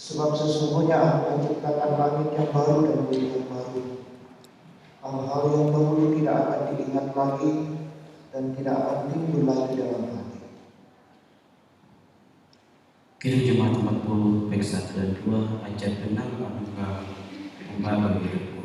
Sebab sesungguhnya Aku menciptakan langit yang baru dan bumi yang baru. Hal-hal yang dahulu tidak akan diingat lagi dan tidak akan timbul lagi dalam hati. Kirim Jemaat 40 baik 1 dan 2 ajar benar anugerah membangun hidupku.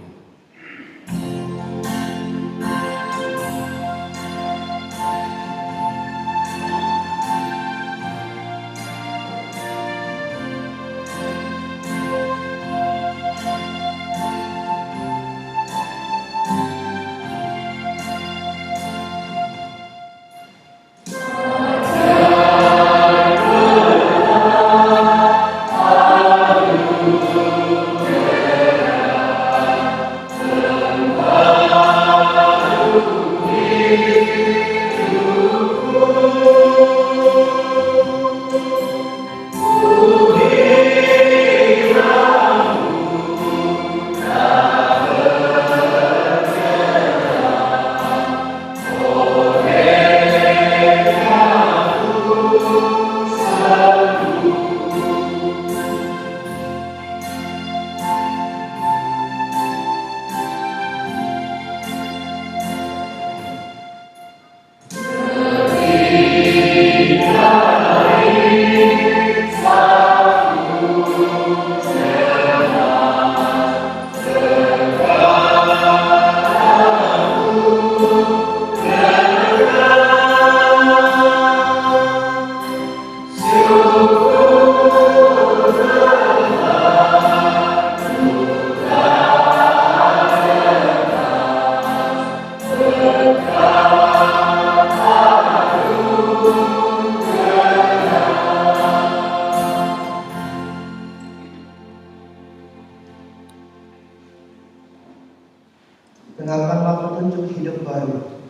Dengarkanlah petunjuk hidup baru,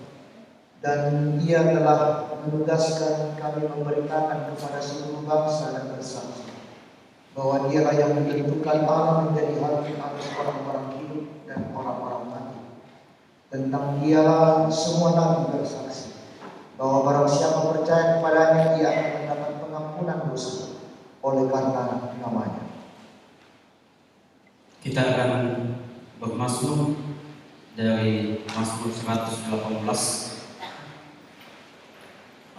dan Ia telah menugaskan kami memberitakan kepada seluruh bangsa dan bersaksi bahwa Dialah yang menentukan Allah menjadi hakim atas orang-orang hidup dan orang-orang mati. Tentang Dialah semua nabi bersaksi bahwa barang siapa percaya kepadanya, ia akan mendapat pengampunan dosa oleh karena namanya. Kita akan bermazmur dari Mazmur 118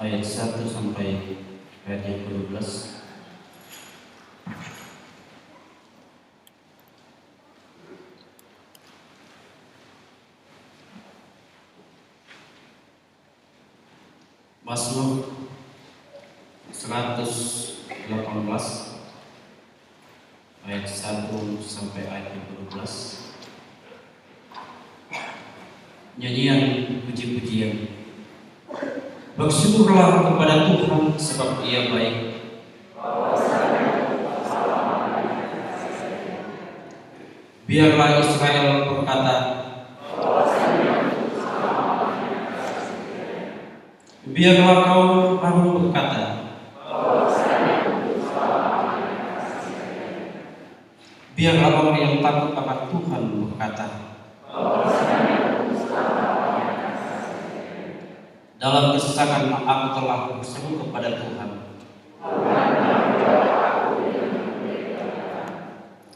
ayat 1 sampai ayat yang ke-12. Mazmur 118 ayat 1 sampai ayat yang ke-12. Nyanyian puji-pujian. Bersyukurlah kepada Tuhan sebab Ia baik. Biarlah Israel berkata, biarlah kaum Harun berkata, biarlah orang yang takut akan Tuhan berkata, dalam kesesakan aku telah berseru kepada Tuhan.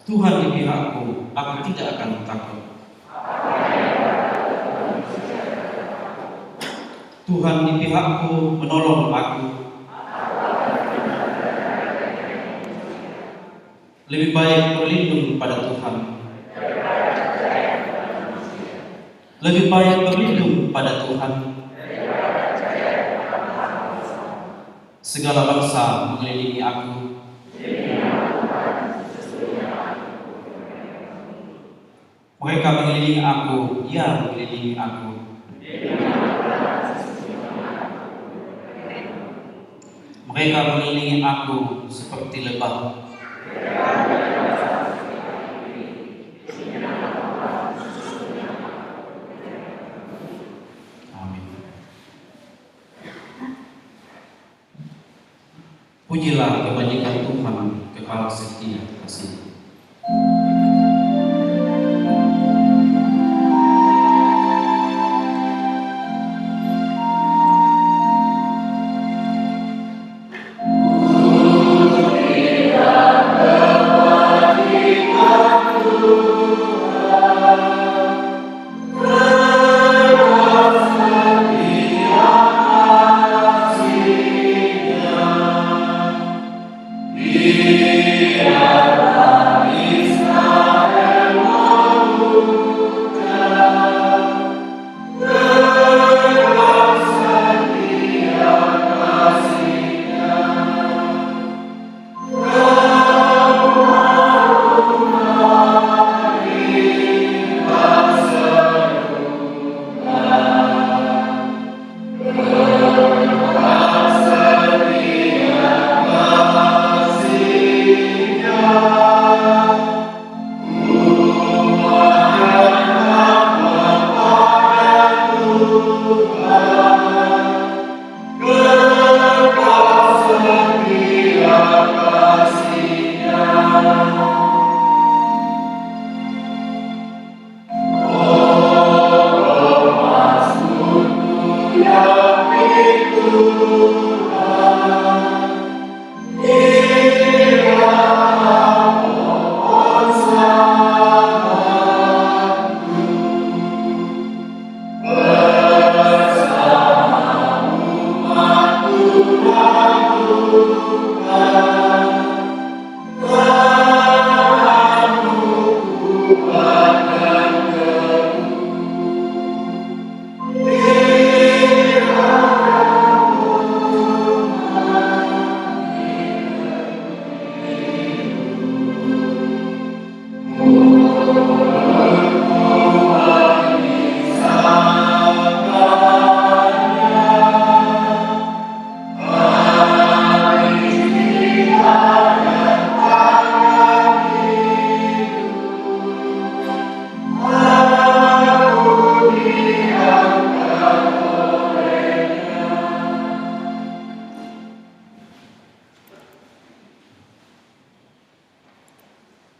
Tuhan di pihakku, aku tidak akan takut. Tuhan di pihakku, menolong aku. Lebih baik berlindung pada Tuhan. Lebih baik berlindung pada Tuhan. Segala bangsa mengelilingi aku. Mereka mengelilingi aku, ya mengelilingi aku. Mereka mengelilingi aku seperti lebah. Amin. Pujilah kebajikan Tuhan, kekal setia kasih.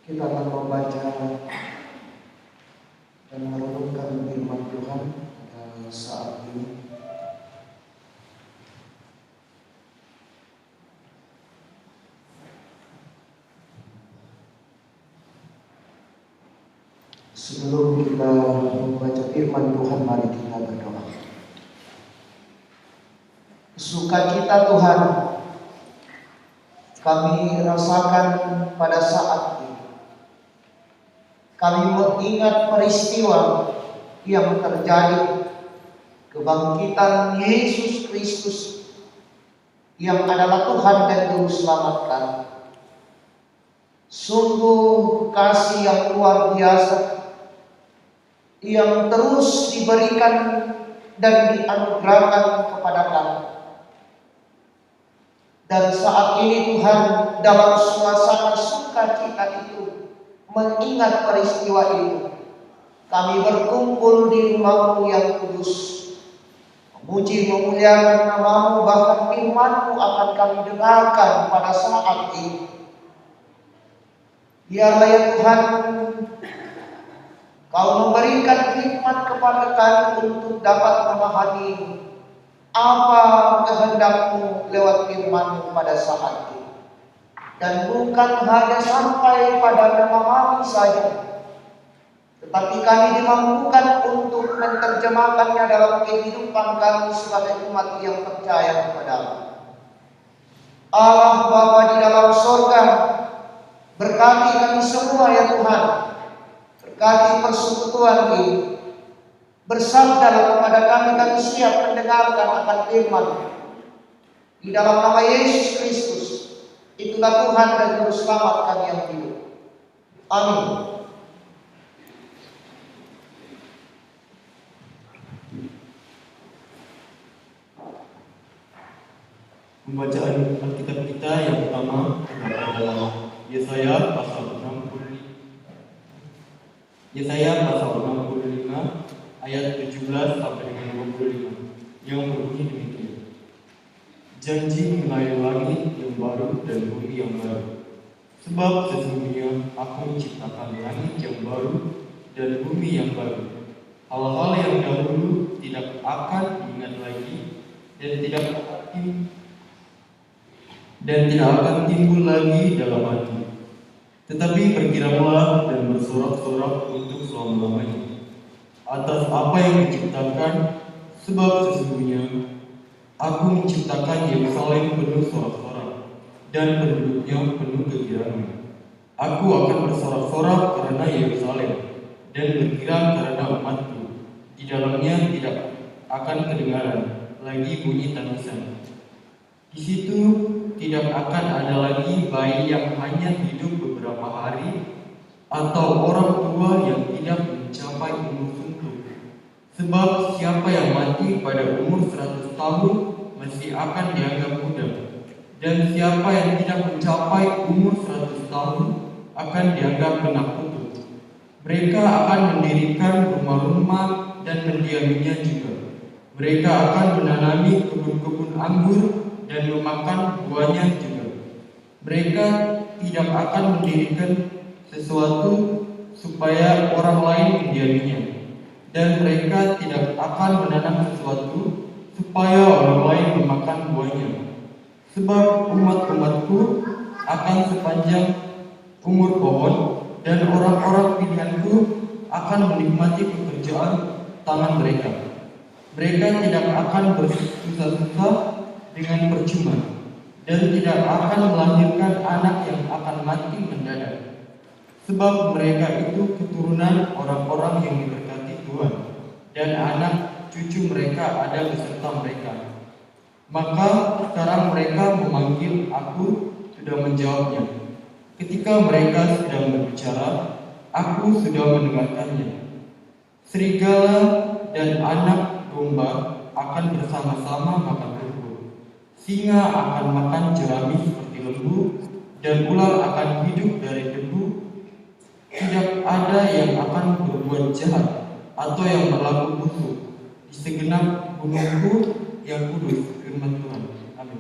Kita akan membaca dan merenungkan firman Tuhan pada saat ini. Sebelum kita membaca firman Tuhan, mari kita berdoa. Sukacita Tuhan kami rasakan pada saat ini. Kami mengingat peristiwa yang terjadi, kebangkitan Yesus Kristus yang adalah Tuhan dan Juru Selamat kami. Sungguh kasih yang luar biasa yang terus diberikan dan dianugerahkan kepada kami. Dan saat ini Tuhan, dalam suasana sukacita itu, mengingat peristiwa itu, kami berkumpul di rumah-Mu yang kudus, memuji memuliakan nama-Mu, bahkan firman-Mu akan kami dengarkan pada saat ini. Biarlah ya Tuhan, Kau memberikan hikmat kepada kami untuk dapat memahami apa kehendak-Mu lewat firman-Mu pada saat ini. Dan bukan hanya sampai pada memahami saja, tetapi kami dimampukan untuk menerjemahkannya dalam kehidupan kami sebagai umat yang percaya kepada-Mu. Allah Bapa di dalam sorga, berkati kami semua ya Tuhan. Berkati persekutuan ini. Bersabdalah kepada kami siap mendengarkan akan firman. Di dalam nama Yesus Kristus, itulah Tuhan dan Juru Selamat kami yang hidup. Amin. Pembacaan Alkitab kita yang pertama adalah Yesaya pasal 65 ayat 17 sampai dengan 25 yang berbunyi demikian. Janji mengenai langit yang baru dan bumi yang baru. Sebab sesungguhnya Aku menciptakan langit yang baru dan bumi yang baru. Hal-hal yang dahulu tidak akan diingat lagi dan tidak akan timbul lagi dalam hati. Tetapi bergiranglah dan bersorak-sorak untuk selama-lamanya atas apa yang diciptakan, sebab sesungguhnya Aku menciptakan Yerusalem penuh sorak-sorak dan penduduknya penuh kegirangan. Aku akan bersorak-sorak karena Yerusalem dan bergirang karena umatku. Di dalamnya tidak akan kedengaran lagi bunyi tangisan. Di situ tidak akan ada lagi bayi yang hanya hidup beberapa hari atau orang tua yang tidak mencapai umur suntuk. Sebab siapa yang mati pada umur 100 tahun mesti akan dianggap muda. Dan siapa yang tidak mencapai umur 100 tahun akan dianggap anak putus. Mereka akan mendirikan rumah-rumah dan mendiaminya juga. Mereka akan menanami kebun-kebun anggur dan memakan buahnya juga. Mereka tidak akan mendirikan sesuatu supaya orang lain mendiaminya, dan mereka tidak akan menanam sesuatu supaya orang lain memakan buahnya. Sebab umat-umatku akan sepanjang umur pohon, dan orang-orang pilihanku akan menikmati pekerjaan tangan mereka. Mereka tidak akan bersusah-susah dengan percuma, dan tidak akan melahirkan anak yang akan mati mendadak. Sebab mereka itu keturunan orang-orang yang diberkati Tuhan, dan anak cucu mereka ada beserta mereka. Maka sekarang mereka memanggil, aku sudah menjawabnya. Ketika mereka sedang berbicara, aku sudah mendengarkannya. Serigala dan anak domba akan bersama-sama makan rumput. Singa akan makan jerami seperti lembu, dan ular akan hidup dari debu. Tidak ada yang akan berbuat jahat atau yang berlaku busuk di segenap gunungku yang kudus, firman Tuhan. Amin.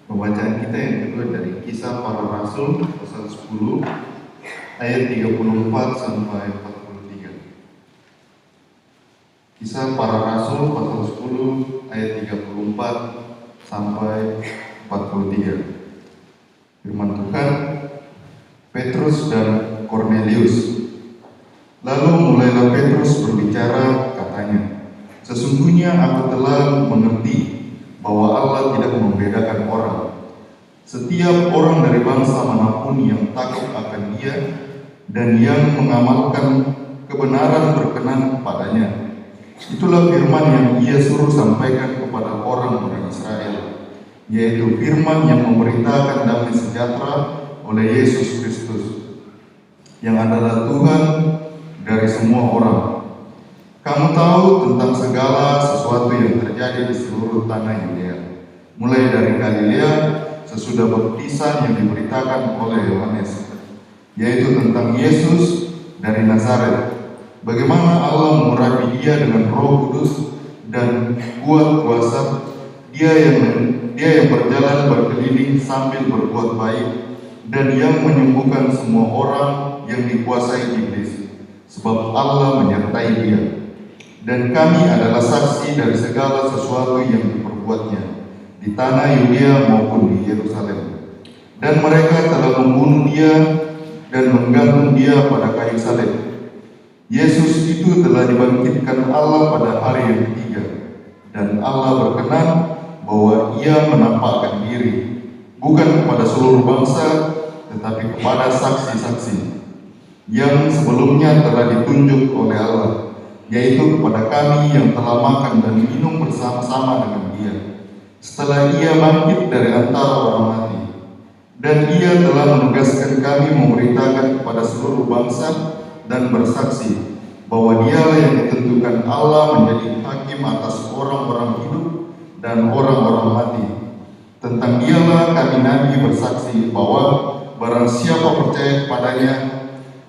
Pembacaan kita yang kedua dari Kisah Para Rasul pasal 10 ayat 34 sampai 43. Kisah Para Rasul pasal 10 ayat 34 sampai 43. Firman Tuhan, Petrus dan Kornelius. Lalu mulailah Petrus berbicara, katanya, sesungguhnya aku telah mengerti bahwa Allah tidak membedakan orang. Setiap orang dari bangsa manapun yang takut akan Dia dan yang mengamalkan kebenaran berkenan kepadanya. Itulah firman yang Ia suruh sampaikan kepada orang-orang Israel, yaitu firman yang memberitakan damai sejahtera oleh Yesus Kristus, yang adalah Tuhan dari semua orang. Kamu tahu tentang segala sesuatu yang terjadi di seluruh tanah Yudea, mulai dari Galilea sesudah baptisan yang diberitakan oleh Yohanes, yaitu tentang Yesus dari Nazaret, bagaimana Allah mengurapi Dia dengan Roh Kudus dan kuat kuasa, Dia yang berjalan berkeliling sambil berbuat baik, dan yang menyembuhkan semua orang yang dikuasai iblis, sebab Allah menyertai Dia. Dan kami adalah saksi dari segala sesuatu yang diperbuatnya di tanah Yudea maupun di Yerusalem. Dan mereka telah membunuh Dia dan menggantung Dia pada kayu salib. Yesus itu telah dibangkitkan Allah pada hari yang ketiga, dan Allah berkenan bahwa Ia menampakkan diri bukan kepada seluruh bangsa, tetapi kepada saksi-saksi yang sebelumnya telah ditunjuk oleh Allah, yaitu kepada kami yang telah makan dan minum bersama-sama dengan Dia setelah Ia bangkit dari antara orang mati. Dan Ia telah menugaskan kami memberitakan kepada seluruh bangsa dan bersaksi bahwa Dialah yang ditentukan Allah menjadi hakim atas orang-orang hidup dan orang-orang mati. Tentang Dialah kami nabi bersaksi bahwa barang siapa percaya kepadanya,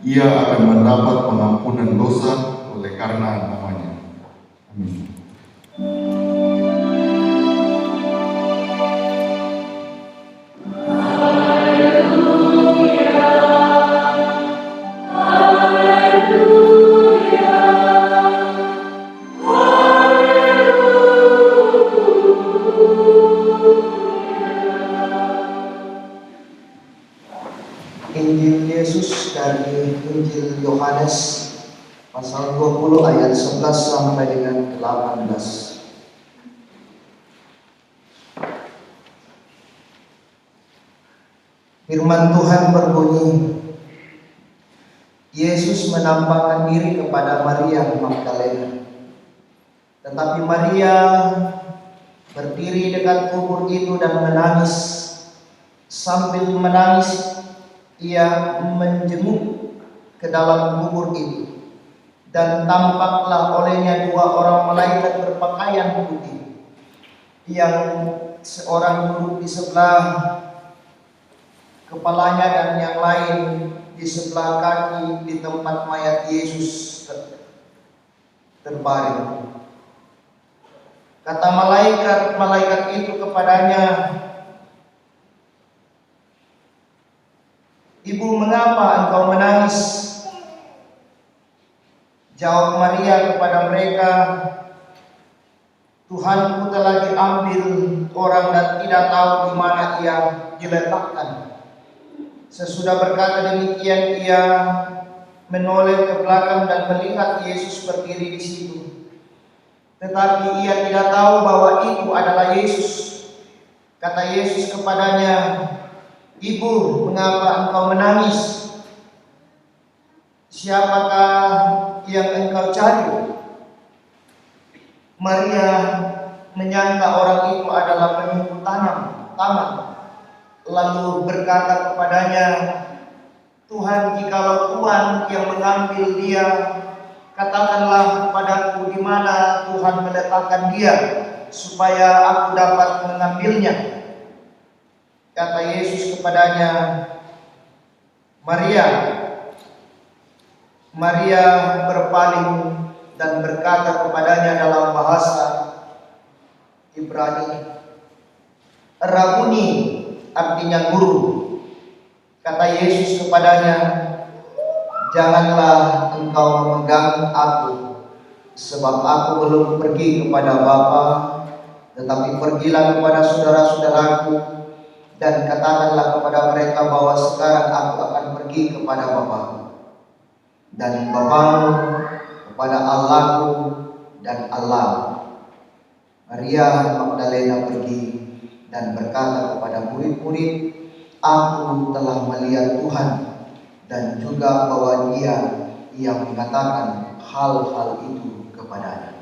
ia akan mendapat pengampunan dosa oleh karena namanya. Amin. Injil Yesus dari Injil Yohanes pasal 20 ayat 11 sampai dengan 18. Firman Tuhan berbunyi, Yesus menampakkan diri kepada Maria Magdalena. Tetapi Maria berdiri dekat kubur itu dan menangis. Sambil menangis, ia menjenguk ke dalam kubur itu. Dan tampaklah olehnya 2 orang malaikat berpakaian putih, yang seorang duduk di sebelah kepalanya dan yang lain di sebelah kaki di tempat mayat Yesus terbaring. Kata malaikat itu kepadanya, "Ibu, mengapa engkau menangis?" Jawab Maria kepada mereka, "Tuhanku telah diambil orang dan tidak tahu di mana ia diletakkan." Sesudah berkata demikian, ia menoleh ke belakang dan melihat Yesus berdiri di situ. Tetapi ia tidak tahu bahwa itu adalah Yesus. Kata Yesus kepadanya, "Ibu, mengapa engkau menangis? Siapakah yang engkau cari?" Maria menyangka orang itu adalah penyembuh taman, lalu berkata kepadanya, "Tuhan, jikalau Tuhan yang mengambil dia, katakanlah kepadaku di mana Tuhan meletakkan dia, supaya aku dapat mengambilnya." Kata Yesus kepadanya, "Maria." Maria berpaling dan berkata kepadanya dalam bahasa Ibrani, "Rabuni," artinya guru. Kata Yesus kepadanya, "Janganlah engkau memegang aku, sebab aku belum pergi kepada Bapa, tetapi pergilah kepada saudara-saudaraku dan katakanlah kepada mereka bahwa sekarang aku akan pergi kepada Bapa dan Bapamu, kepada Allahku dan Allah." Maria Magdalena pergi dan berkata kepada murid-murid, "Aku telah melihat Tuhan," dan juga bahwa Dia yang mengatakan hal-hal itu kepadanya.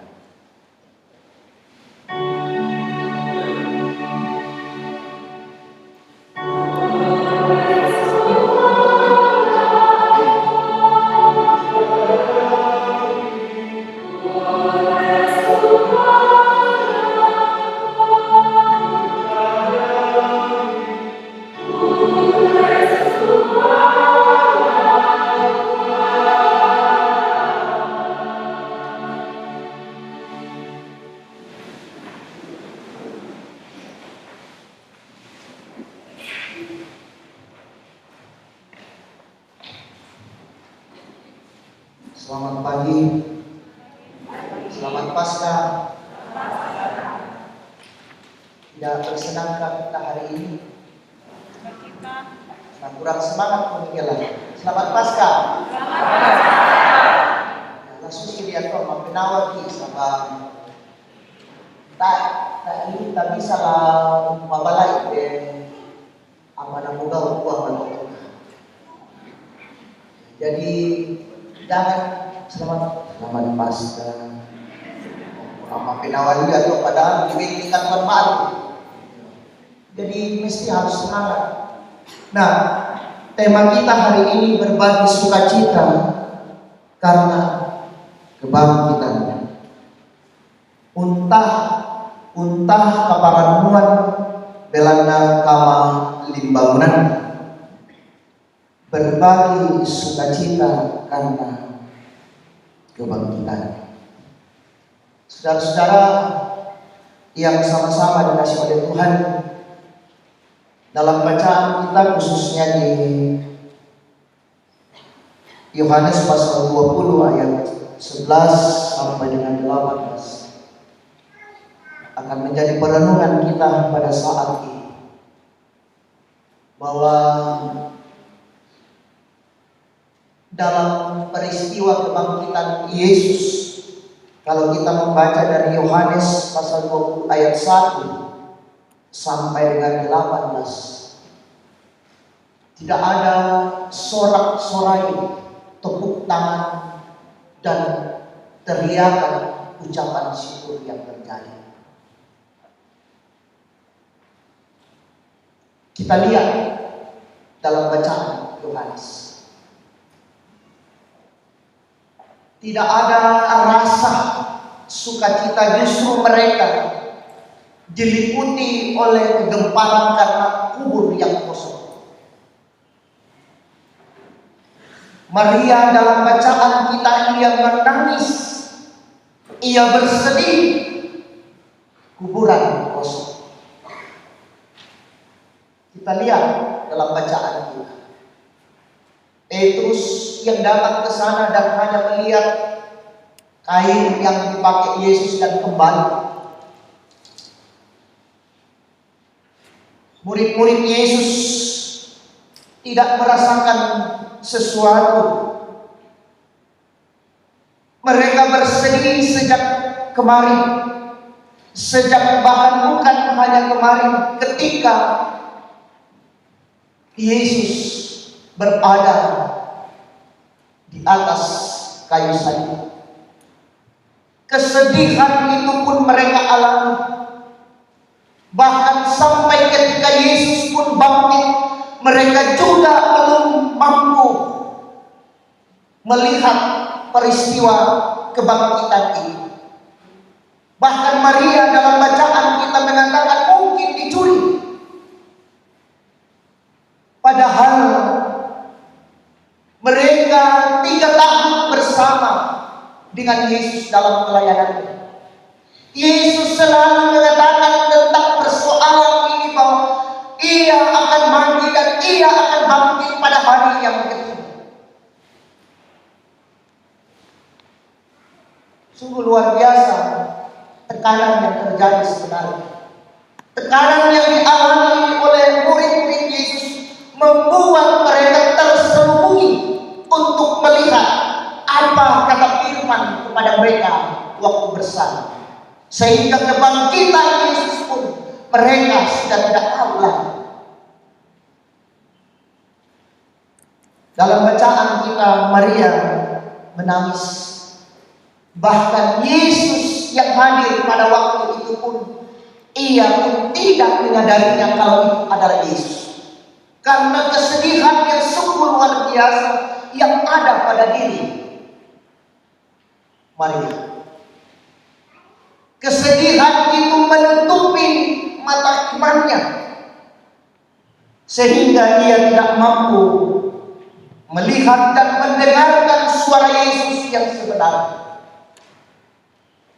Selamat pagi, selamat Paskah. Tidak bersenangkah kita hari ini? Nah, kurang semangat pemikiran. Selamat Paskah. Langsung lihat kok mampinawa ki sama tak ini tak bisa lah mabalai apa namuga uang. Jadi jangan selamat Paskah. Apa penawar juga tuh padahal diberikan bermanfaat. Jadi mesti harus semangat. Nah, tema kita hari ini berbagi sukacita karena kebangkitan. Untah kaparanuan belanda kama limbangunan. Berbagi sukacita karena kebangkitan. Saudara-saudara yang sama-sama dikasih oleh Tuhan, dalam bacaan kita khususnya di Yohanes pasal 20 ayat 11 sampai dengan 18 akan menjadi perenungan kita pada saat ini, bahwa dalam peristiwa kebangkitan Yesus, kalau kita membaca dari Yohanes pasal 20 ayat 1 sampai dengan 18, Tidak ada sorak-sorai, tepuk tangan, dan teriakan ucapan syukur yang terjadi. Kita lihat dalam bacaan Yohanes. Tidak ada rasa sukacita, justru mereka diliputi oleh kegemparan karena kubur yang kosong. Maria dalam bacaan kita, ia menangis, ia bersedih, kuburan kosong. Kita lihat dalam bacaan kita, Petrus yang datang ke sana dan hanya melihat kain yang dipakai Yesus dan kembali. Murid-murid Yesus tidak merasakan sesuatu. Mereka bersedih sejak kemarin, bahkan bukan hanya kemarin, ketika Yesus berada di atas kayu salib. Kesedihan itu pun mereka alami. Bahkan sampai ketika Yesus pun bangkit, mereka juga belum mampu melihat peristiwa kebangkitan ini. Bahkan Maria dalam bacaan kita mengatakan mungkin dicuri. Padahal mereka 3 tahun bersama dengan Yesus dalam pelayanannya. Yesus selalu mengatakan tentang persoalan ini bahwa ia akan mati dan ia akan bangkit pada hari yang ketiga. Sungguh luar biasa tekanan yang terjadi sebenarnya. Tekanan yang dialami oleh murid-murid Yesus membuat mereka tersembunyi untuk melihat apa kata firman kepada mereka waktu bersama. Sehingga kebangkitan Yesus pun mereka sudah tidak tahu lagi. Dalam bacaan kita, Maria menangis. Bahkan Yesus yang hadir pada waktu itu pun, ia pun tidak menyadarinya kalau itu adalah Yesus. Karena kesedihan yang sungguh luar biasa yang ada pada diri Maria. Kesedihan itu menutupi mata imannya, sehingga ia tidak mampu melihat dan mendengarkan suara Yesus yang sebenarnya.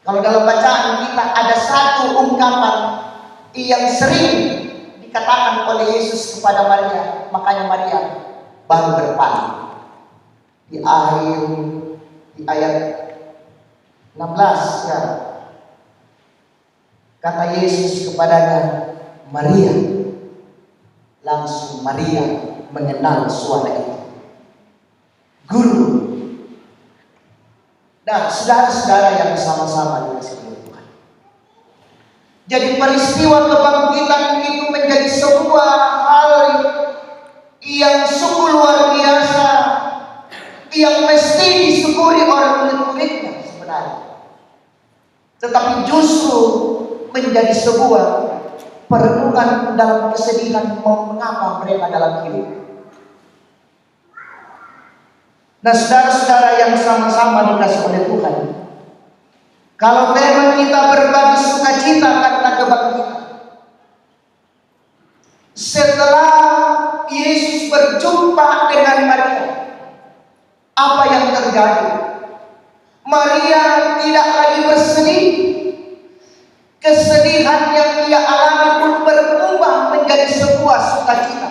Kalau dalam bacaan kita ada satu ungkapan yang sering dikatakan oleh Yesus kepada Maria, makanya Maria baru berpaling. Di ayat 16 ya, kata Yesus kepadanya, Maria. Langsung Maria mengenal suara itu. Guru. Nah, saudara-saudara yang sama-sama dikasihi Tuhan. Jadi peristiwa kebangkitan itu menjadi sebuah hal yang sungguh luar biasa, yang mesti disyukuri oleh murid-muridnya sebenarnya. Tetapi justru menjadi sebuah perenungan dalam kesedihan mengapa mereka dalam hidup. Nah, saudara-saudara yang sama-sama dikasih oleh Tuhan, kalau memang kita berbagi sukacita karena kebangkitan, setelah Yesus berjumpa dengan Maria, apa yang terjadi? Maria tidak lagi bersedih. Kesedihan yang ia alami pun berubah menjadi sebuah sukacita.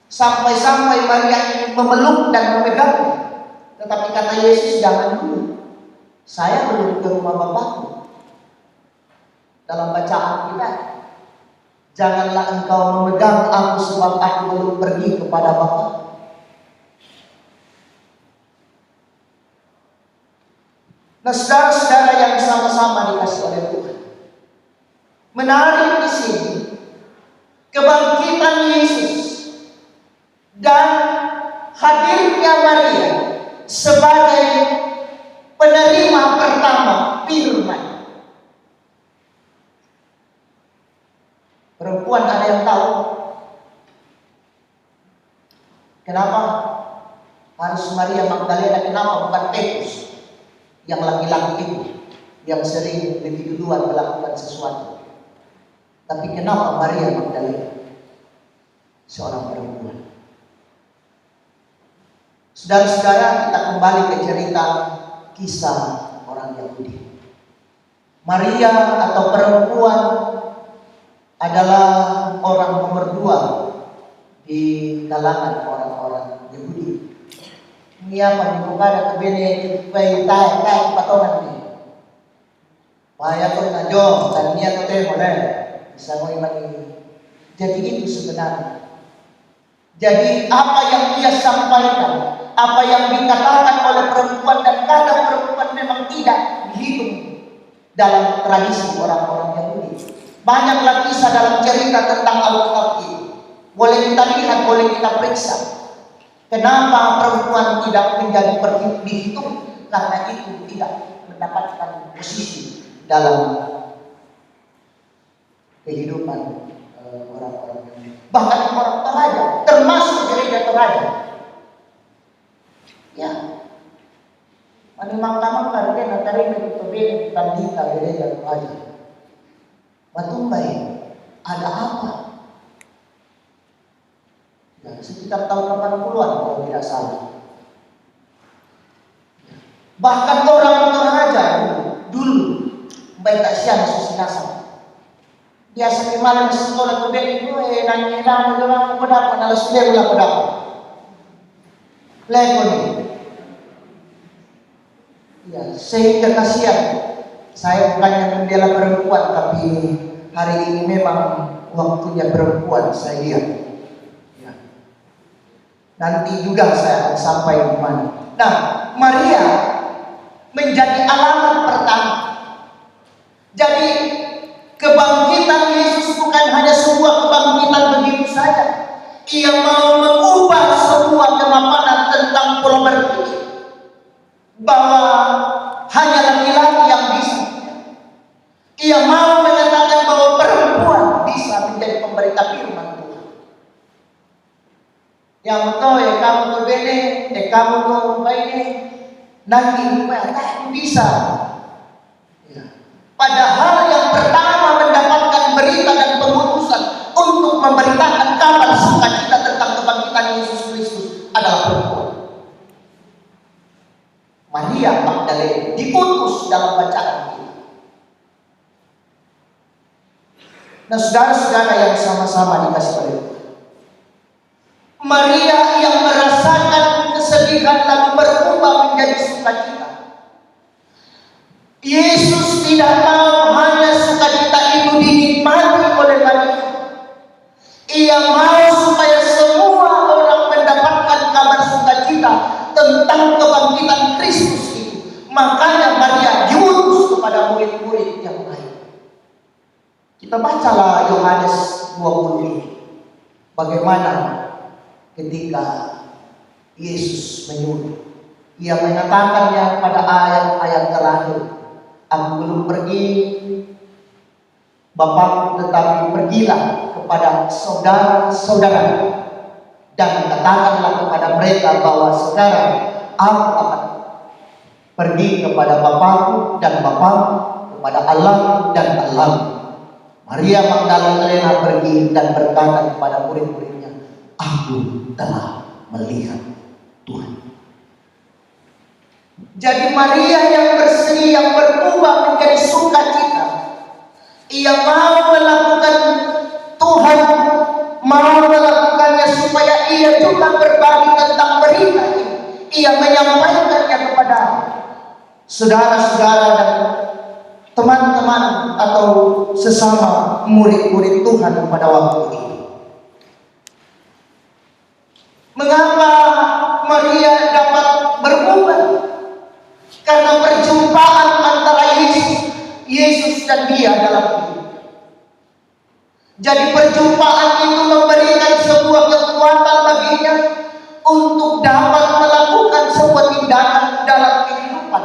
Sampai-sampai Maria ingin memeluk dan memegangnya. Tetapi kata Yesus, jangan dulu. Saya belum ke rumah Bapakku. Dalam bacaan kita, janganlah engkau memegang aku sebab aku belum pergi kepada Bapa. Nah, saudara-saudara yang sama-sama dikasih oleh Tuhan, menarik di sini kebangkitan Yesus Kenapa harus Maria Magdalena? Kenapa bukan Petrus yang laki-laki itu yang sering lebih duluan melakukan sesuatu? Tapi kenapa Maria Magdalena, seorang perempuan? Saudara-saudara, kita kembali ke cerita kisah orang Yahudi. Maria atau perempuan adalah orang nomor 2 di kalangan orang-orang Yahudi. Ini apa dibuka ada kebene bayi tay patongan ni. Bahaya tu na jo dan niya tu boleh bisa mo iman ini. Jadi itu sebenarnya. Jadi apa yang dia sampaikan, apa yang dikatakan oleh perempuan, dan kadang perempuan memang tidak dihitung dalam tradisi orang-orang Yahudi. Banyaklah kisah dalam cerita tentang Alkitab ini. Boleh kita lihat, boleh kita periksa. Kenapa perempuan tidak menjadi dihitung? Karena itu tidak mendapatkan posisi dalam kehidupan orang-orang Yahudi. Bahkan orang Toraja, termasuk gereja Toraja. Ya, manimang-tamang karena natari metode tandika gereja Toraja. Matumbai, ada apa? Ya, sekitar tahun 80-an kalau tidak salah. Bahkan orang Toraja dulu baik siang susinasa. Biasa di malam sekolah kebeli itu nanya dalam berapa nala sudah ulah berapa. Lekon. Ya, sehingga kasihan. Saya bukannya membela perempuan, tapi hari ini memang waktunya perempuan saya lihat. Ya. Nanti juga saya akan sampai di mana. Nah, Maria menjadi alamat pertama. Jadi kebangkitan Yesus bukan hanya sebuah kebangkitan begitu saja. Ia mau mengubah sebuah kemapanan tentang pola berpikir bahwa hanya laki-laki yang bisa. Ia mau menyatakan bahwa perempuan bisa menjadi pemberita firman Tuhan. Yang tahu ya kamu tuh bene, kamu tuh ini, nanti kamu bisa. Ya. Padahal yang pertama mendapatkan berita dan pemutusan untuk memberitakan kabar sukacita tentang kebangkitan Yesus Kristus adalah perempuan. Maria Magdalena diutus dalam bacaan ini. Nah, saudara-saudara yang sama-sama dikasih oleh Tuhan, Maria yang merasakan kesedihan lalu berubah menjadi sukacita. Yesus tidak mau hanya sukacita itu dinikmati oleh Maria. Ia mau supaya semua orang mendapatkan kabar sukacita tentang kebangkitan Kristus itu. Makanya Maria diutus kepada murid-murid yang lain. Kita bacalah Yohanes 20 ini. Bagaimana ketika Yesus menyuruh. Ia mengatakannya pada ayat-ayat terakhir. Aku belum pergi, Bapakku, tetapi pergilah kepada saudara-saudara dan katakanlah kepada mereka bahwa sekarang aku akan pergi kepada Bapakku dan Bapakku, kepada Allah dan Allah. Maria Magdalena pergi dan berkata kepada murid-muridnya, aku telah melihat Tuhan. Jadi Maria yang berseri, yang berubah menjadi sukacita. Ia mau melakukan Tuhan, mau melakukannya supaya ia juga berbagi tentang berita ini. Ia menyampaikannya kepada saudara-saudara dan teman-teman atau sesama murid-murid Tuhan pada waktu ini. Mengapa Maria dapat berubah? Karena perjumpaan antara Yesus dan dia dalam hidup. Jadi perjumpaan itu memberikan sebuah kekuatan baginya untuk dapat melakukan sebuah tindakan dalam kehidupan.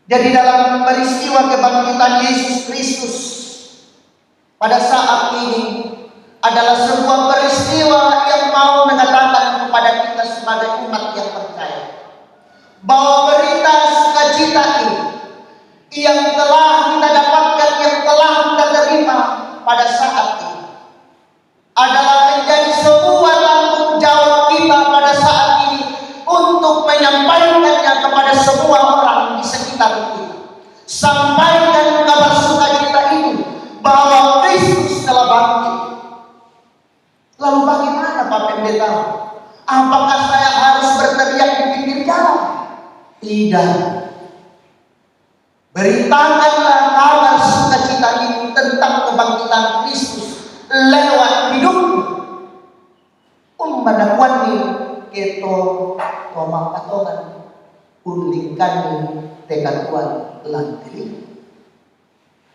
Jadi dalam peristiwa kebangkitan Yesus Kristus pada saat ini adalah sebuah peristiwa saat ini adalah menjadi sebuah tanggung jawab kita pada saat ini untuk menyampaikannya kepada semua orang di sekitar kita. Sampaikan kabar sukacita itu bahwa Kristus telah bangkit. Lalu bagaimana Pak Pendeta? Apakah saya harus berteriak di pinggir jalan? Tidak. Beritakanlah kabar sukacita ini tentang kebangkitan Kristus lewat hidupmu. Manakuan ni keto tomak katongan ulingkan tekad Tuhan lantili.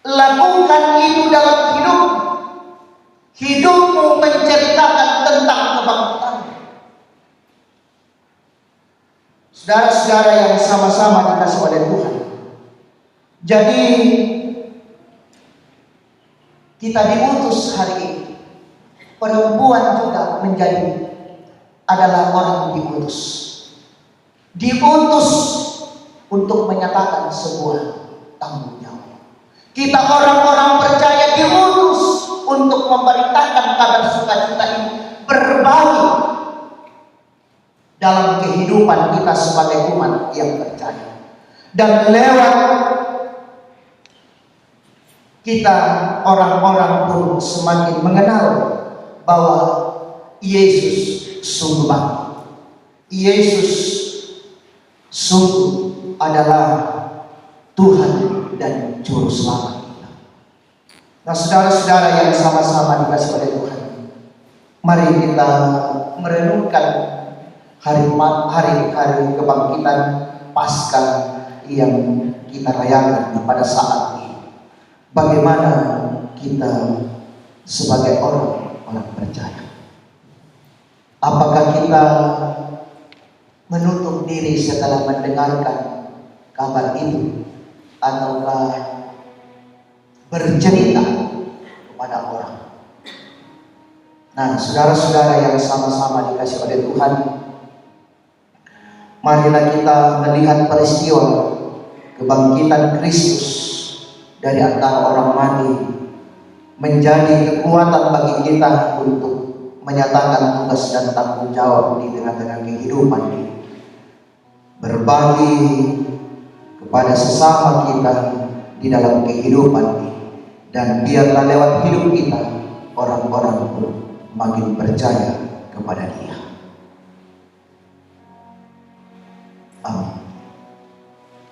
Lakukan itu dalam hidupmu. Hidupmu menceritakan tentang kebangkitan. Saudara-saudara yang sama-sama dikasih oleh Tuhan. Jadi kita diutus hari ini. Perempuan juga adalah orang diutus. Diutus untuk menyatakan sebuah tanggung jawab. Kita orang-orang percaya diutus untuk memberitakan kabar sukacita ini, berbagi dalam kehidupan kita sebagai umat yang percaya. Dan lewat kita orang-orang pun semakin mengenal bahwa Yesus sungguh bangkit. Yesus sungguh adalah Tuhan dan Juru Selamat kita. Nah, saudara-saudara yang sama-sama dikasih oleh Tuhan, mari kita merenungkan hari kebangkitan Paskah yang kita rayakan pada saat ini. Bagaimana kita sebagai orang percaya? Apakah kita menutup diri setelah mendengarkan kabar itu, ataukah bercerita kepada orang? Nah, saudara-saudara yang sama-sama dikasih oleh Tuhan, marilah kita melihat peristiwa kebangkitan Kristus dari antara orang mati menjadi kekuatan bagi kita untuk menyatakan tugas dan tanggung jawab di tengah-tengah kehidupan ini. Berbagi kepada sesama kita di dalam kehidupan ini. Dan biarlah lewat hidup kita orang-orang pun makin percaya kepada Dia. Amin.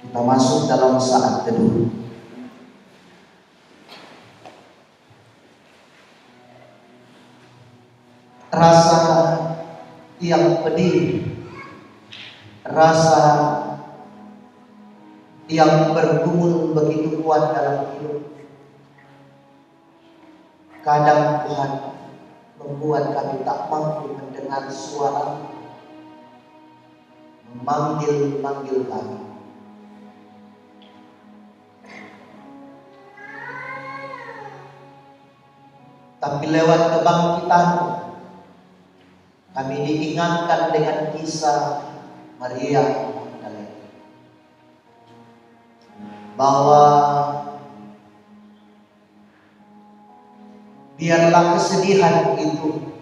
Kita masuk dalam saat teduh. Rasa yang pedih, rasa yang bergumul begitu kuat dalam hidup, kadang Tuhan membuat kami tak mampu mendengar suara memanggil kami. Tapi lewat kebangkitan-Mu, kami diingatkan dengan kisah Maria Magdalena, bahwa biarlah kesedihan itu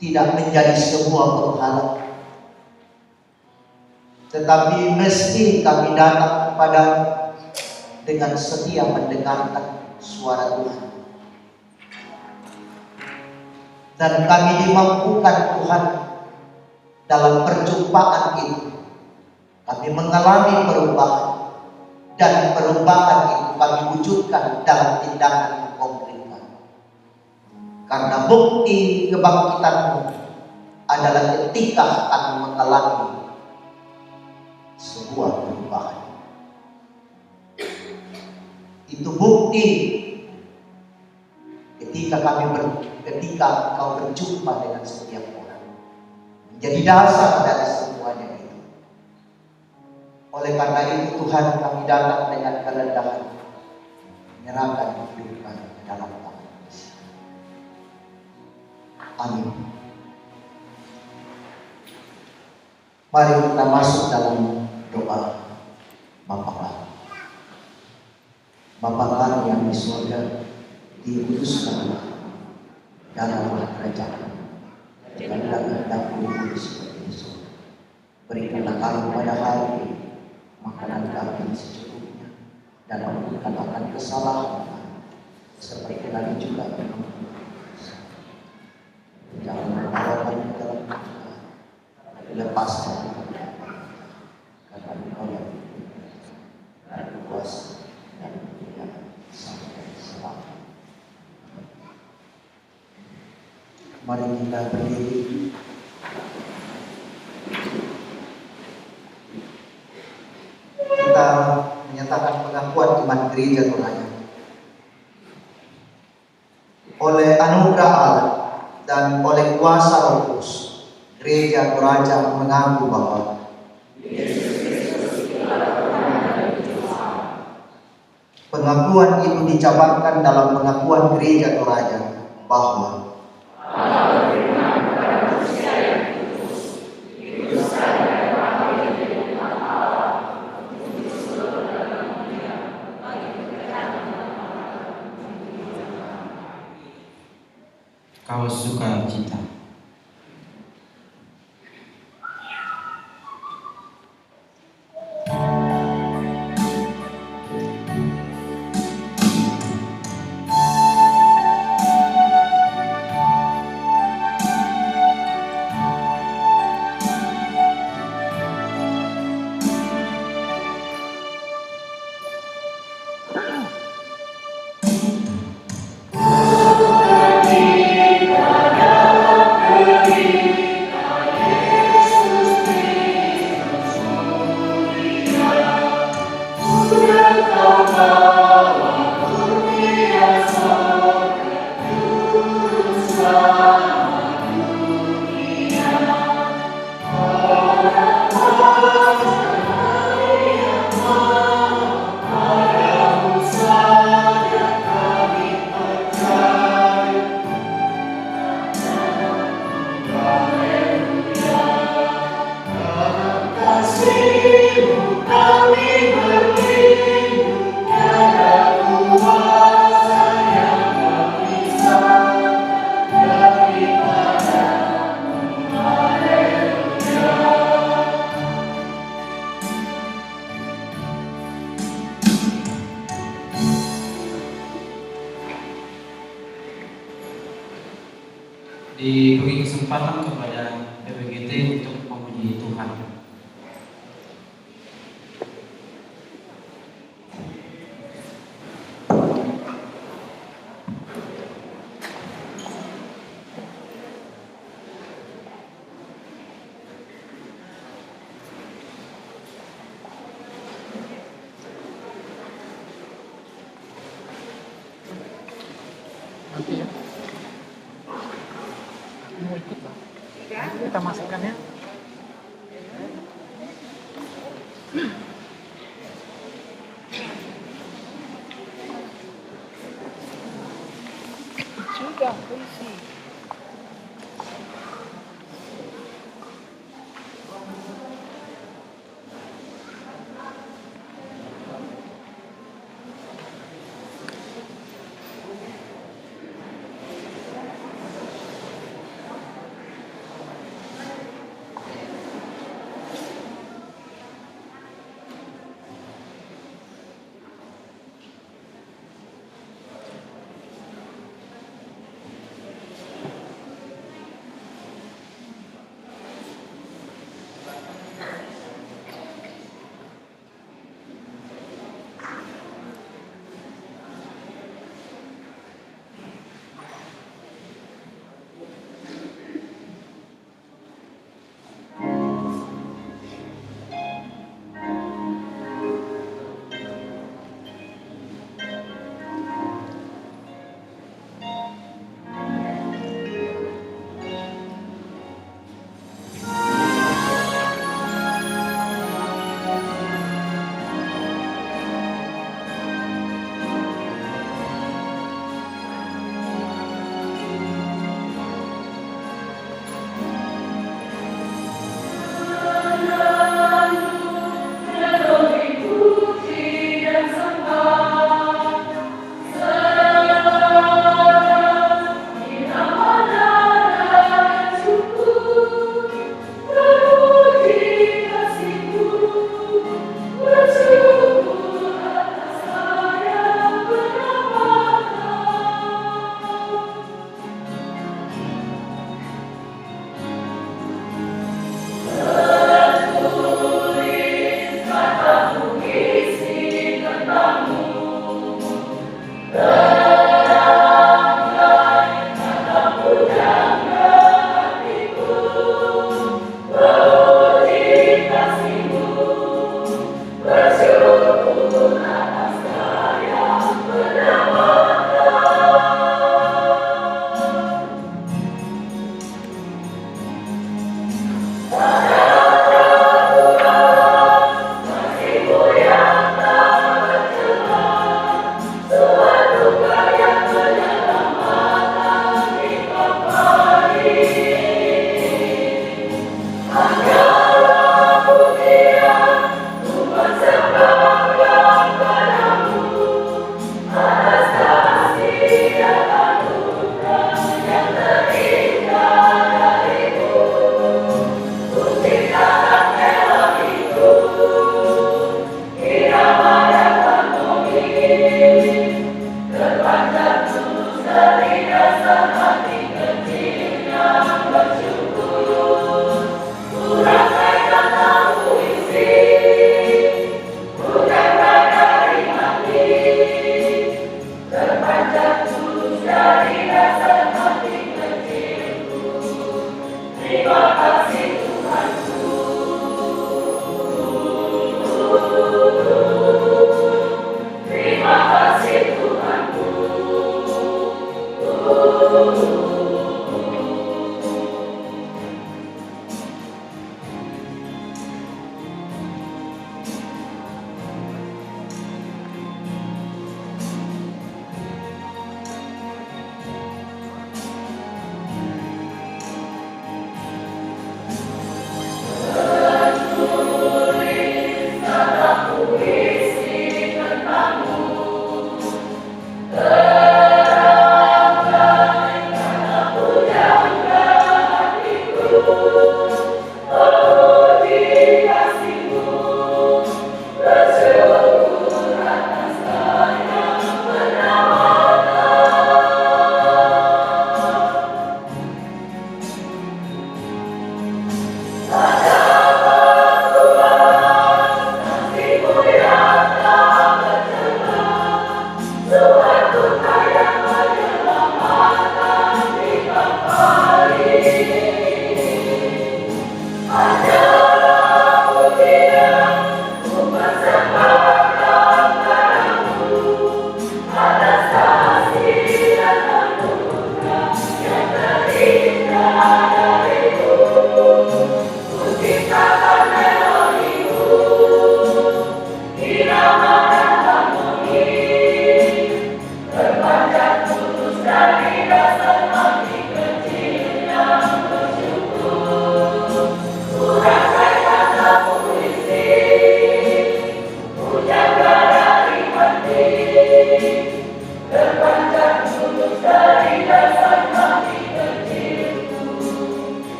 tidak menjadi sebuah penghalang, tetapi mesti kami datang kepada dengan setia mendengarkan suara Tuhan. Dan kami dimampukan Tuhan dalam perjumpaan itu. Kami mengalami perubahan. Dan perubahan itu kami wujudkan dalam tindakan konkret. Karena bukti kebangkitan-Mu adalah ketika kami mengalami sebuah perubahan. Itu bukti ketika Engkau berjumpa dengan setiap orang, menjadi dasar dari semuanya itu. Oleh karena itu Tuhan, kami datang dengan kerendahan, menyerahkan hidup kami ke dalam tangan. Amin. Mari kita masuk dalam doa Bapa. Bapa kami yang di surga, dikuduskanlah dalamlah kerajaan, jadilah kehendak-Mu di bumi seperti di surga. Berikanlah kami pada hari ini makanan kami secukupnya, dan ampunkan akan kesalahan kami, seperti kami juga mengampuni. Jangan membawa kami ke dalam kecelakaan, tapi lepaskan kami dari bahaya. Karena Engkau yang dan kuasa dan kemuliaan sampai selamanya. Mari kita berdiri. Kita menyatakan pengakuan iman gereja Toraja. Oleh anugerah Allah dan oleh kuasa Roh Kudus, gereja Toraja mengaku bahwa pengakuan itu dijabarkan dalam pengakuan gereja Toraja bahwa Kau suka cita. Diberi kesempatan kepada PPGT untuk memuji Tuhan. Nanti ya. Mau ikut lah. Kita masukkan ya. Sudah, polisi.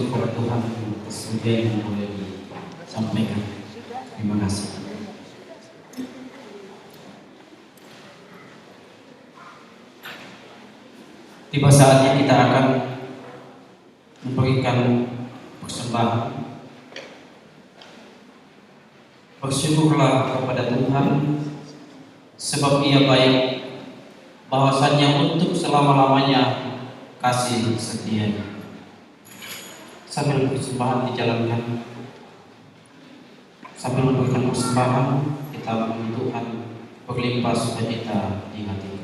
bersyukur kepada Tuhan atas pujian yang boleh disampaikan. Terima kasih. Tiba saatnya kita akan memberikan persembahan. Bersyukurlah kepada Tuhan sebab Ia baik, bahwasannya untuk selama-lamanya kasih setia-Nya. Sambil persembahan dijalankan, sambil memberikan persembahan, kita memohon Tuhan berlimpah sukacita di hati.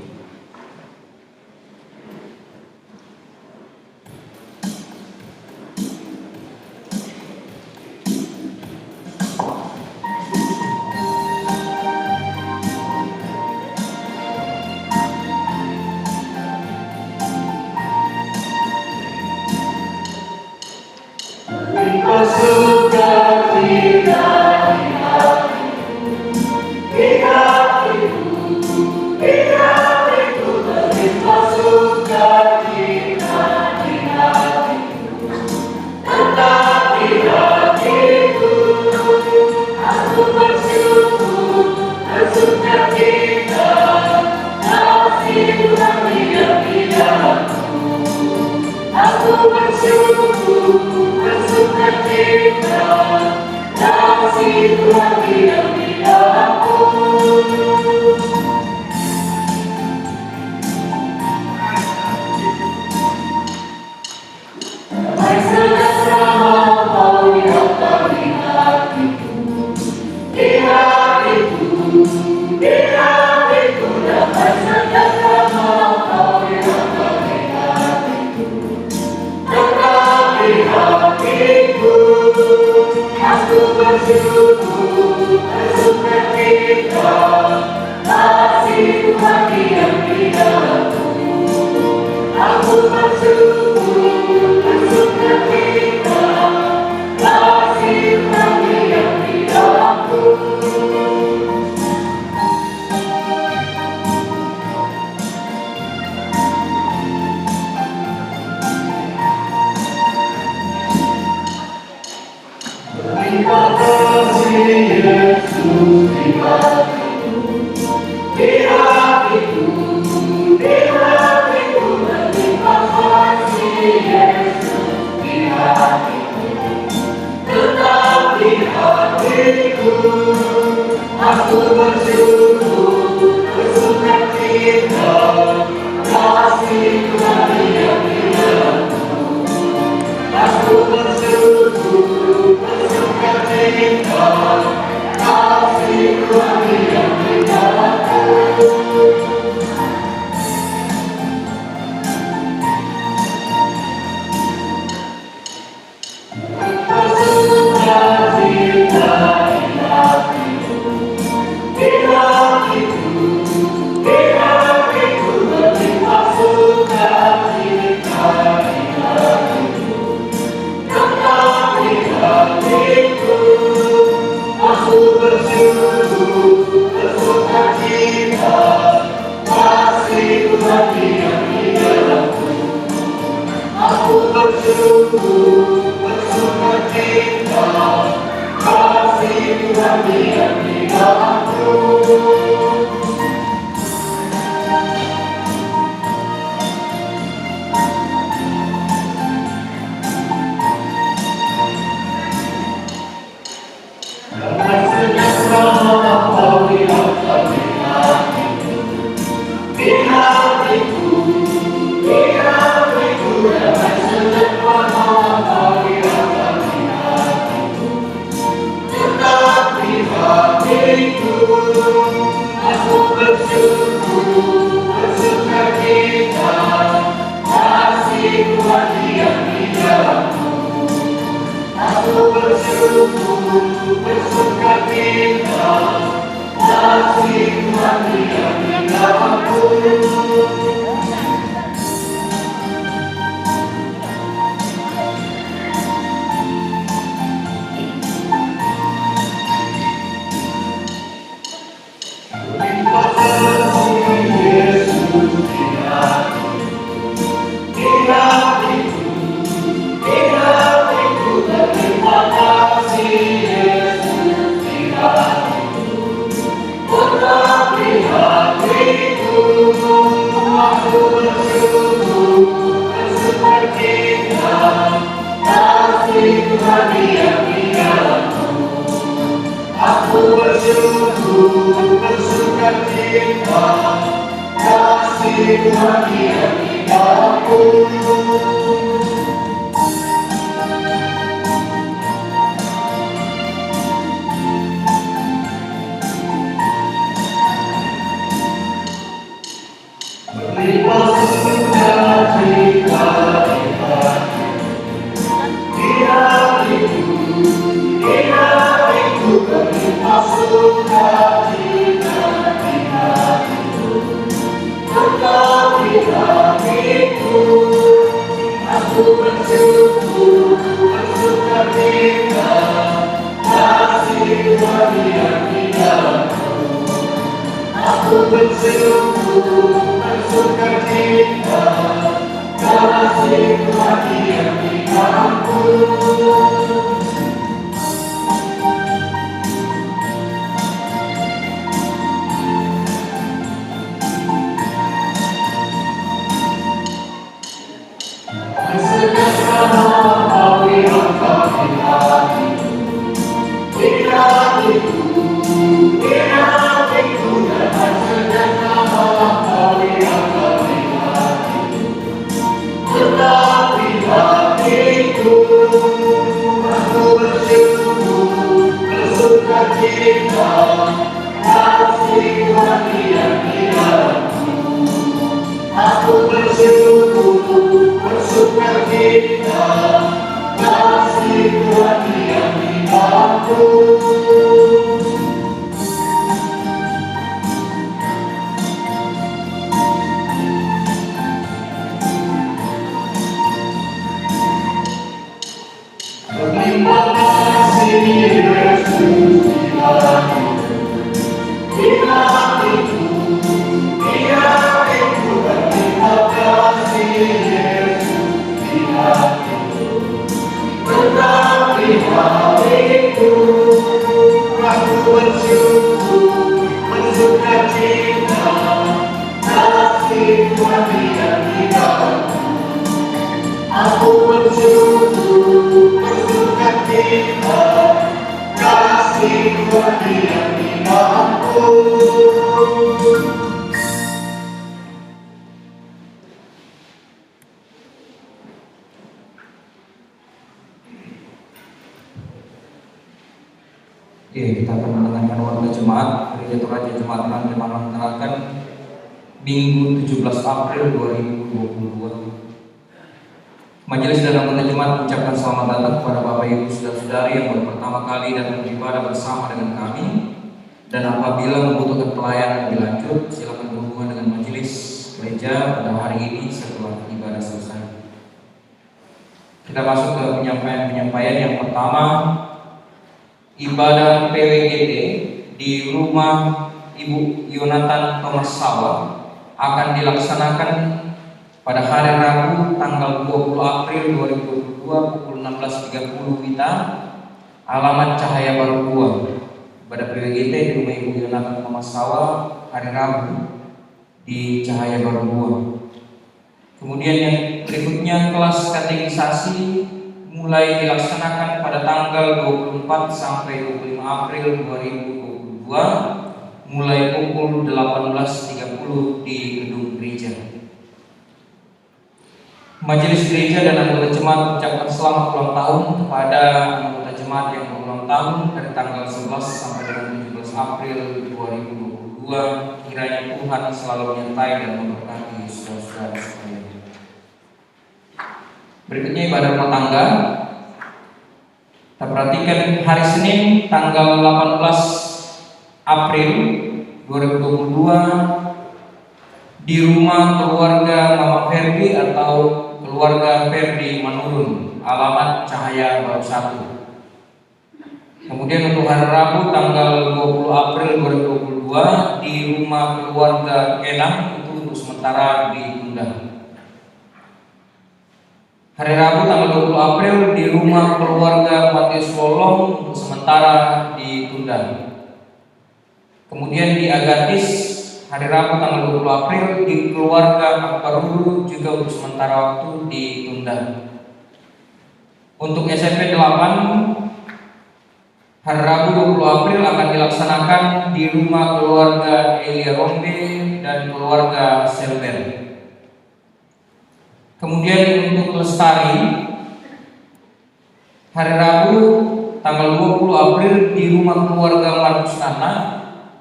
Oke, kita akan mendengarkan warta jemaat Gereja Toraja Jemaat Rantai Malang Tarakan Minggu 17 April 2022. Majelis dan anggota jemaat mengucapkan selamat datang kepada Bapak Ibu Saudara-saudari yang baru pertama kali datang beribadah bersama dengan kami. Dan apabila membutuhkan pelayanan lebih lanjut, silakan berhubungan dengan majelis gereja pada hari ini setelah ibadah selesai. Kita masuk ke penyampaian yang pertama. Ibadah PWGT di rumah Ibu Yonatan Thomas Sawa akan dilaksanakan pada hari Rabu tanggal 20 April 2022 pukul 16.30 WITA, alamat Cahaya Baru Gua. Ibadah PWGT di rumah Ibu Yonatan Thomas Sawa hari Rabu di Cahaya Baru Gua. Kemudian yang berikutnya, kelas katekisasi mulai dilaksanakan pada tanggal 24 sampai 25 April 2022 mulai pukul 18.30 di gedung gereja. Majelis gereja dan anggota jemaat mengucapkan selamat ulang tahun kepada anggota jemaat yang berulang tahun dari tanggal 11 sampai dengan 17 April 2022. Kiranya Tuhan selalu menyertai dan memberkati saudara-saudara sekalian. Berikutnya ibadah rumah tangga. Kita perhatikan hari Senin tanggal 18 April 2022 di rumah keluarga Mama Ferdi atau keluarga Ferdi Manurun, alamat Cahaya Baru 1. Kemudian untuk hari Rabu tanggal 20 April 2022 di rumah keluarga Enang, itu untuk sementara ditunda. Hari Rabu tanggal 20 April di rumah keluarga Matius Wolong untuk sementara ditunda. Kemudian di Agatis hari Rabu tanggal 20 April di keluarga Akbarulu juga untuk sementara waktu ditunda. Untuk SMP 8, hari Rabu 20 April akan dilaksanakan di rumah keluarga Elia Rombe dan keluarga Selber. Kemudian untuk Lestari, hari Rabu tanggal 20 April di rumah keluarga Markus Nana,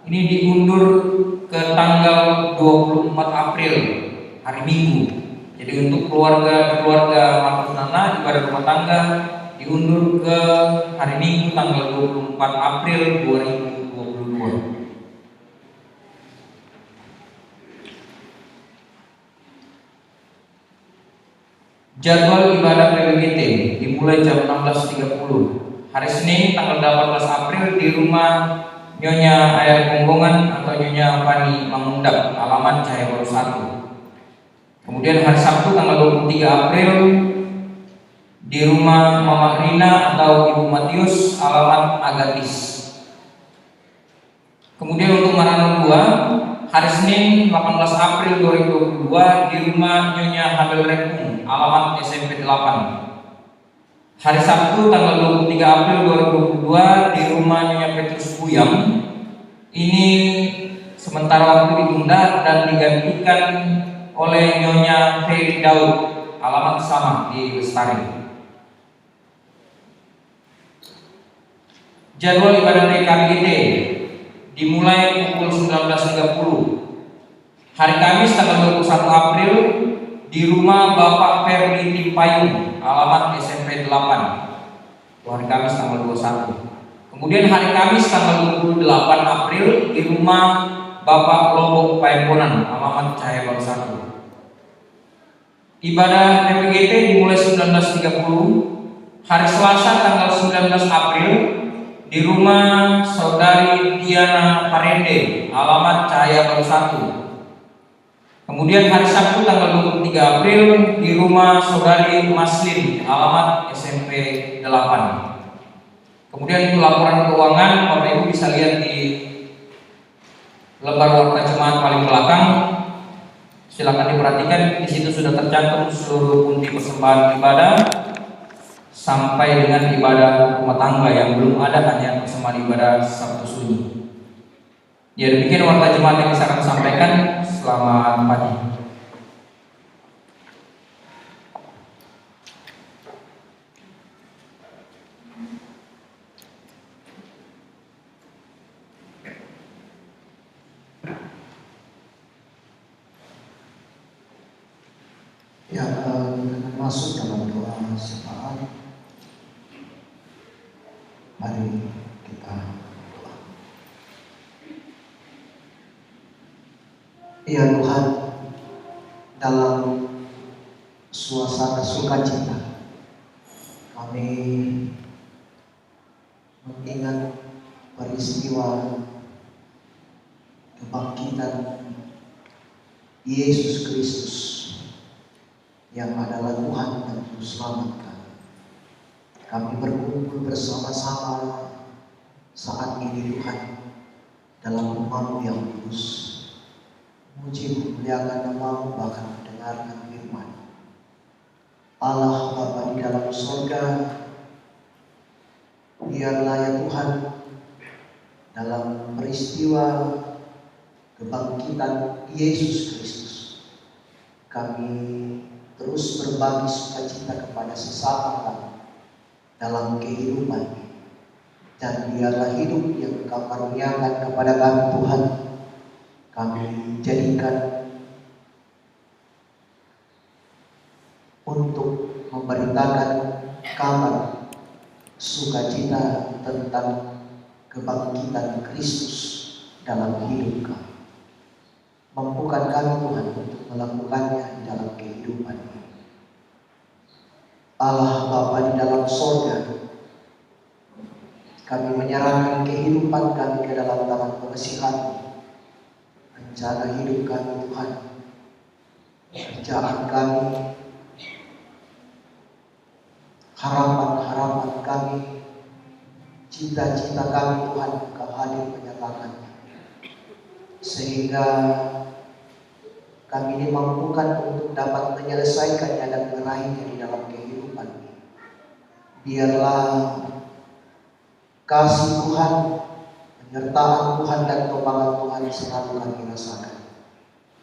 ini diundur ke tanggal 24 April, hari Minggu. Jadi untuk keluarga Markus Nana ibadah rumah tangga diundur ke hari Minggu tanggal 24 April 2022. Jadwal ibadah PBGT dimulai jam 16.30. Hari Senin tanggal 18 April di rumah Nyonya Air Ponggongan atau Nyonya Fani Mangundap, alamat Cahaya Baru 1. Kemudian hari Sabtu tanggal 23 April di rumah Mama Rina atau Ibu Matius, alamat Agatis. Kemudian untuk Marano 2, hari Senin 18 April 2022 di rumah Nyonya Habel Repung, alamat SMP 8. Hari Sabtu tanggal 23 April 2022 di rumah Nyonya Petrus Buyam. Ini sementara waktu ditunda dan digantikan oleh Nyonya Ferry Daud, alamat sama di Lestari. Jadwal ibadah PKBGT dimulai pukul 19.30. Hari Kamis tanggal 21 April di rumah Bapak Ferdi Timpayung, alamat SMP 8. Hari Kamis tanggal 21. Kemudian hari Kamis tanggal 28 April di rumah Bapak Lombok Paemponan, alamat Cahaya Baru 1. Ibadah PPGT dimulai 19.30. Hari Selasa tanggal 19 April di rumah Saudari Diana Parende, alamat Cahaya Baru 1. Kemudian hari Sabtu tanggal 23 April di rumah Saudari Maslin, alamat SMP 8. Kemudian untuk laporan keuangan, Bapak Ibu bisa lihat di lembar warta jemaat paling belakang. Silakan diperhatikan, di situ sudah tercantum seluruh pundi persembahan ibadah sampai dengan ibadah rumah tangga, yang belum ada hanya persembahan ibadah Sabtu Sunyi. Ya, demikian warta jemaat yang bisa kami sampaikan. Selamat pagi. Ya, masuk dalam doa syafaat. Mari kita doa. Ya Tuhan, dalam suasana sukacita kami mengingat peristiwa kebangkitan Yesus Kristus yang adalah Tuhan dan Juru Selamat kami. Kami berkumpul bersama-sama saat ini Tuhan dalam rumah-Mu yang kudus, muji memuliakan nama-Mu, bahkan mendengarkan firman. Allah Bapa di dalam surga, biarlah ya Tuhan dalam peristiwa kebangkitan Yesus Kristus kami terus berbagi sukacita kepada sesama kami dalam kehidupan, dan biarlah hidup yang Engkau karuniakan kepada kami Tuhan, kami jadikan untuk memberitakan kabar sukacita tentang kebangkitan Kristus dalam hidup kami. Mampukan kami Tuhan untuk melakukannya di dalam kehidupan ini. Allah Bapa di dalam sorga, kami menyerahkan kehidupan kami ke dalam tangan pengasih-Mu. Rencana hidup kami Tuhan, kerjaan kami, harapan-harapan kami, cita-cita kami Tuhan, Engkau hadir menyatakannya, sehingga kami dimampukan untuk dapat menyelesaikannya dan meraihnya di dalam kehidupan ini. Biarlah kasih Tuhan, penyertaan Tuhan dan topangan Tuhan selalu kami rasakan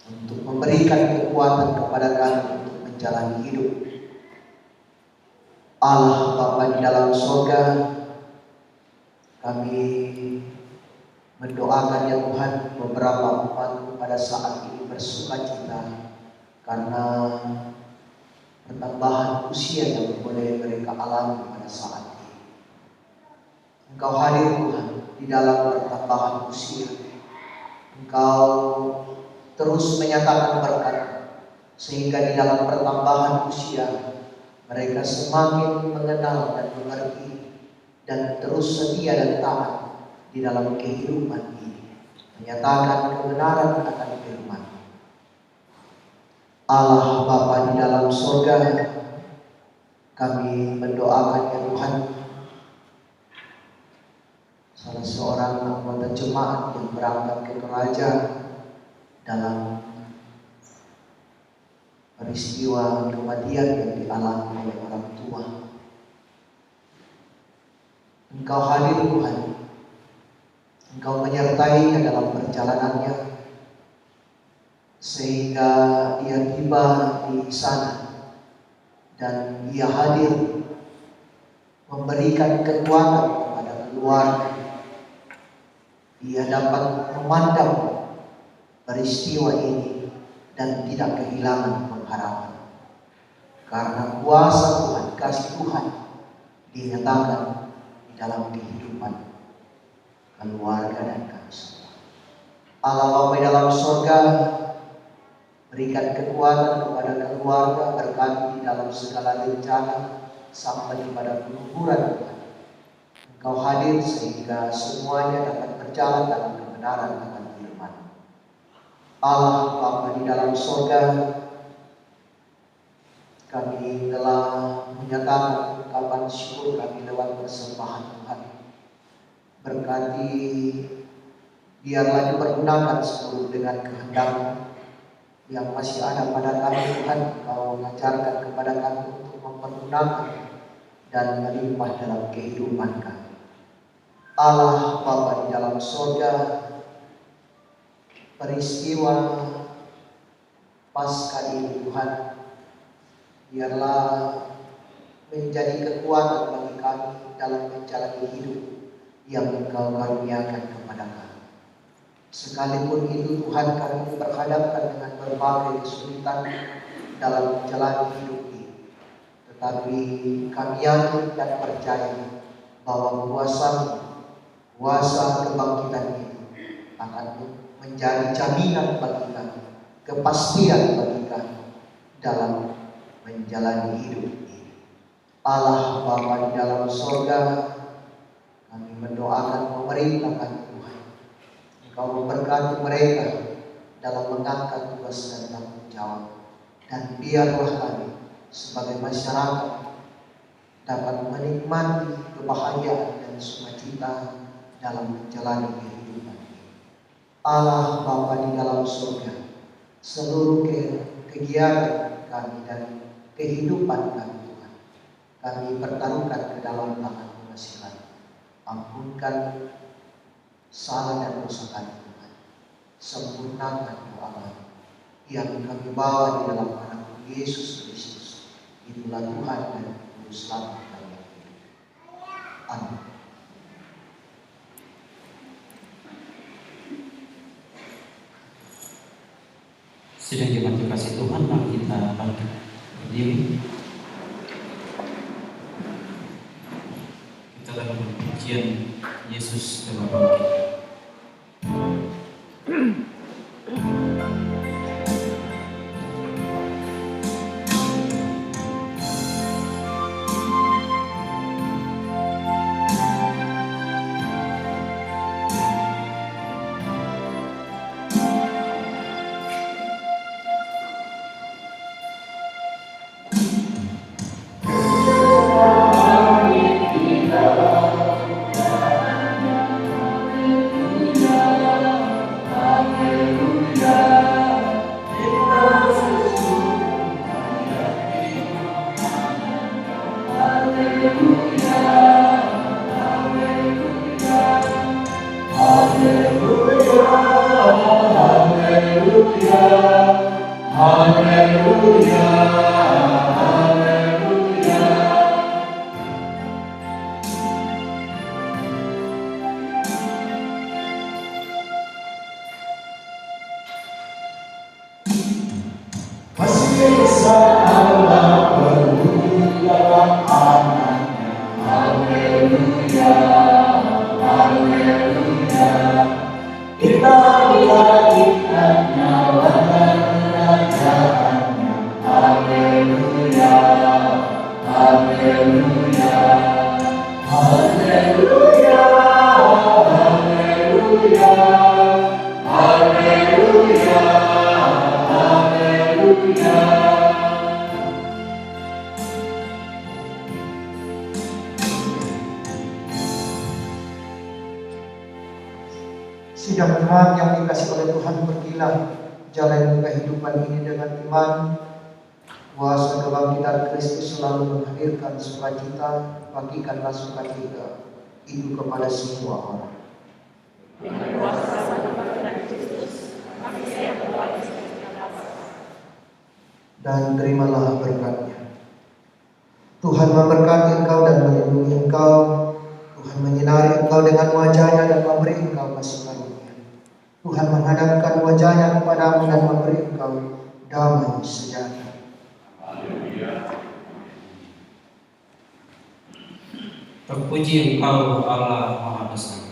untuk memberikan kekuatan kepada kami untuk menjalani hidup. Allah Bapa di dalam surga, kami mendoakan ya Tuhan beberapa umat pada saat ini bersukacita karena pertambahan usia yang boleh mereka alami pada saat ini. Engkau hadir Tuhan di dalam pertambahan usia. Engkau terus menyatakan berkat sehingga di dalam pertambahan usia mereka semakin mengenal dan mengerti dan terus setia dan taat di dalam kehidupan ini, menyatakan kebenaran akan firman. Allah Bapa di dalam surga, kami mendoakan ya Tuhan, salah seorang anggota jemaat yang berangkat ke Toraja dalam peristiwa kematian yang dialami oleh orang tua. Engkau hadir Tuhan, Engkau menyertainya dalam perjalanannya sehingga ia tiba di sana dan ia hadir memberikan kekuatan kepada keluarga. Ia dapat memandang peristiwa ini dan tidak kehilangan pengharapan karena kuasa Tuhan, kasih Tuhan dinyatakan di dalam kehidupan keluarga dan kami semua. Allah Bapa di dalam surga, berikan kekuatan kepada keluarga, berkati di dalam segala rencana sampai kepada penguburan Tuhan. Engkau hadir sehingga semuanya dapat berjalan dalam kebenaran akan firman. Allah Bapa di dalam surga, kami telah menyatakan ungkapan syukur kami lewat persembahan Tuhan. Berkati, biarlah dipergunakan seluruh dengan kehendak yang masih ada pada kami Tuhan. Kau mengajarkan kepada kami untuk mempergunakan dan melimpah dalam kehidupan kami. Allah Bapa di dalam surga, peristiwa Paskah ini Tuhan, biarlah menjadi kekuatan bagi kami dalam menjalani hidup yang Engkau karuniakan kepada kami. Sekalipun itu Tuhan, kami berhadapkan dengan berbagai kesulitan dalam menjalani hidup ini, tetapi kami yakin dan percaya bahwa kuasa kebangkitan itu akan menjadi jaminan bagi kami, kepastian bagi kami dalam menjalani hidup ini. Allah Bapa di dalam surga, kami mendoakan pemerintah kami Tuhan. Engkau memberkati mereka dalam mengangkat tugas dan tanggung jawab. Dan biarlah kami sebagai masyarakat dapat menikmati kebahagiaan dan sukacita dalam menjalani kehidupan ini. Allah Bapa di dalam surga, seluruh kegiatan kami dan kehidupan kami Tuhan, kami pertaruhkan ke dalam tangan masing-masing. Ampunkan salah dan dosa kami Tuhan. Sempurnakan doa kami yang kami bawa di dalam anak Yesus Kristus. Itulah Tuhan dan Juru Selamat kami. Amin. Sidang jemaat kasih Tuhan, mari kita bangkit berdiri. Kita akan pujian Yesus telah bangkit. Sidang jemaat yang dikasihi oleh Tuhan, pergilah jalan kehidupan ini dengan iman. Kuasa kebangkitan Kristus selalu menghadirkan sukacita, bagikanlah sukacita itu kepada semua orang. Dan terimalah berkatnya. Tuhan memberkati engkau dan melindungi engkau. Tuhan menyinari engkau dengan wajah-Nya dan memberi engkau kasih karunia. Tuhan menghadapkan wajah-Nya kepadamu dan memberi engkau damai sejahtera. Terpuji Engkau Allah Maha Besar.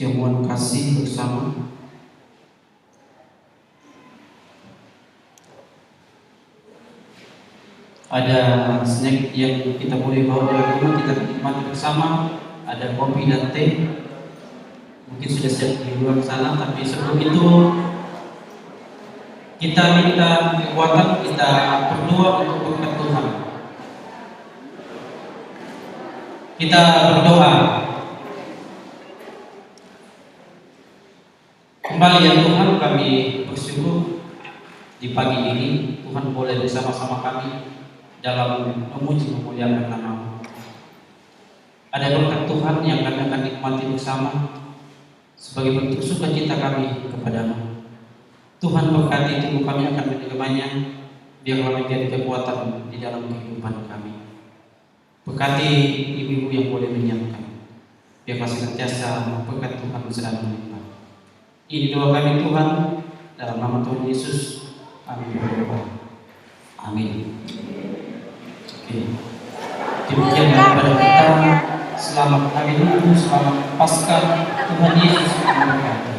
Jamuan kasih bersama. Ada snack yang kita boleh bawa dari rumah, kita nikmati bersama. Ada kopi dan teh. Mungkin sudah siap di luar sana, tapi sebelum itu kita minta kekuatan, kita berdoa untuk berkat Tuhan. Kita berdoa. Kembali ya Tuhan, kami bersyukur di pagi ini Tuhan boleh bersama-sama kami dalam memuji memuliakan nama-Mu. Ada berkat Tuhan yang kami akan nikmati bersama sebagai bentuk sukacita kami kepada-Mu. Tuhan berkati tubuh kami akan menerimanya, biarlah menjadi kekuatan di dalam kehidupan kami. Berkati ibu-ibu yang boleh menyiapkan, biarlah senantiasa berkat Tuhan sedang melimpah. Ini doa kami Tuhan, dalam nama Tuhan Yesus. Amin. Amin. Oke. Demikian daripada kita. Selamat hari Minggu, selamat Paskah. Tuhan Yesus memberkati.